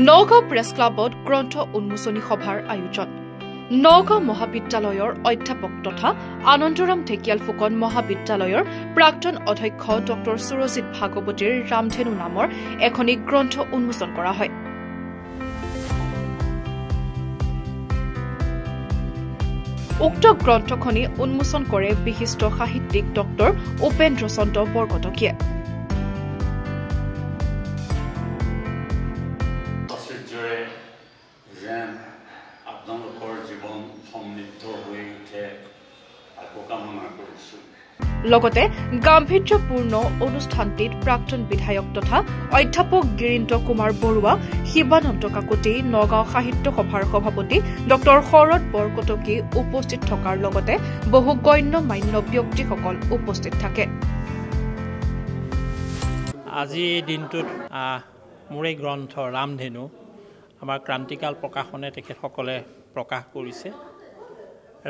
Nagaon press ক্লাবত গ্ৰন্থ উন্মোচনী সভাৰ আয়োজন। নগাঁও মহাবিদ্যালয়ৰ অধ্যাপক তথা আনন্দৰাম ঢেকিয়াল ফুকন মহাবিদ্যালয়ৰ প্ৰাক্তন অধ্যক্ষ ডক্টৰ সুৰজিৎ ভাগৱতীৰ ৰামধেনু নামৰ এখনি গ্ৰন্থ উন্মোচন কৰা হয়। উক্ত গ্ৰন্থখনি উন্মোচন কৰে বিশিষ্ট সাহিত্যিক ডক্টৰ উপেন্দ্ৰ চন্দ্ৰ বৰকটকীয়ে। লগতে গাম্ভীৰ্যপূৰ্ণ অনুষ্ঠানটিত প্ৰাক্তন বিধায়ক তথা অধ্যাপক গিৰীন্দ্ৰ কুমাৰ বৰুৱা, শিৱানন্দ কাকতি, নগাঁও সাহিত্য সভাৰ সভাপতি ডক্টৰ শৰৎ বৰকটকী উপস্থিত থকাৰ লগতে বহু গণ্য মান্য ব্যক্তিসকল উপস্থিত থাকে। আজি দিনটোত মোৰ এই গ্ৰন্থ ৰামধেনু আমাৰ ক্ৰান্তিকাল প্ৰকাশনে তেখেতসকলে প্ৰকাশ কৰিছে।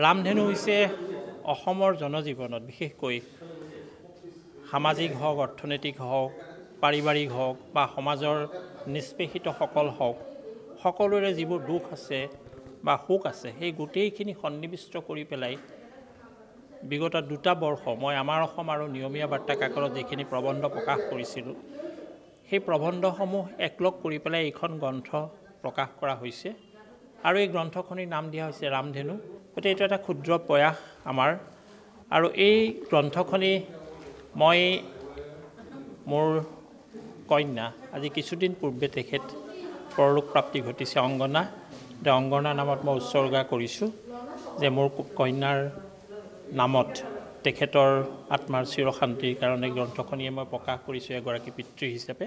ৰামধেনু হৈছে অসমৰ জনজীৱনত বিশেষকৈ সামাজিক হওক, অৰ্থনৈতিক হওক, পাৰিবাৰিক হওক বা সমাজৰ নিষ্পেষিতসকল হওক, সকলোৰে যিবোৰ দুখ আছে বা সুখ আছে সেই গোটেইখিনি সন্নিৱিষ্ট কৰি পেলাই বিগত 2টা বৰ্ষ মই আমাৰ অসম আৰু নিয়মীয়া বাৰ্তা কাকতত যিখিনি প্ৰবন্ধ প্ৰকাশ কৰিছিলোঁ সেই প্ৰবন্ধসমূহ একলগ কৰি পেলাই এইখন গ্ৰন্থ প্ৰকাশ কৰা হৈছে আৰু এই গ্ৰন্থখনিৰ নাম দিয়া হৈছে ৰামধেনু। গতিকে এইটো এটা ক্ষুদ্ৰ প্ৰয়াস আমাৰ। আৰু এই গ্ৰন্থখনি মই মোৰ কন্যা আজি কিছুদিন পূৰ্বে তেখেত পৰলোক প্ৰাপ্তি ঘটিছে অংগনা। অংগনা নামত মই উৎসৰ্গা কৰিছোঁ যে মোৰ কন্যাৰ নামত তেখেতৰ আত্মাৰ চিৰশান্তিৰ কাৰণে গ্ৰন্থখনিয়ে মই প্ৰকাশ কৰিছোঁ এগৰাকী পিতৃ হিচাপে।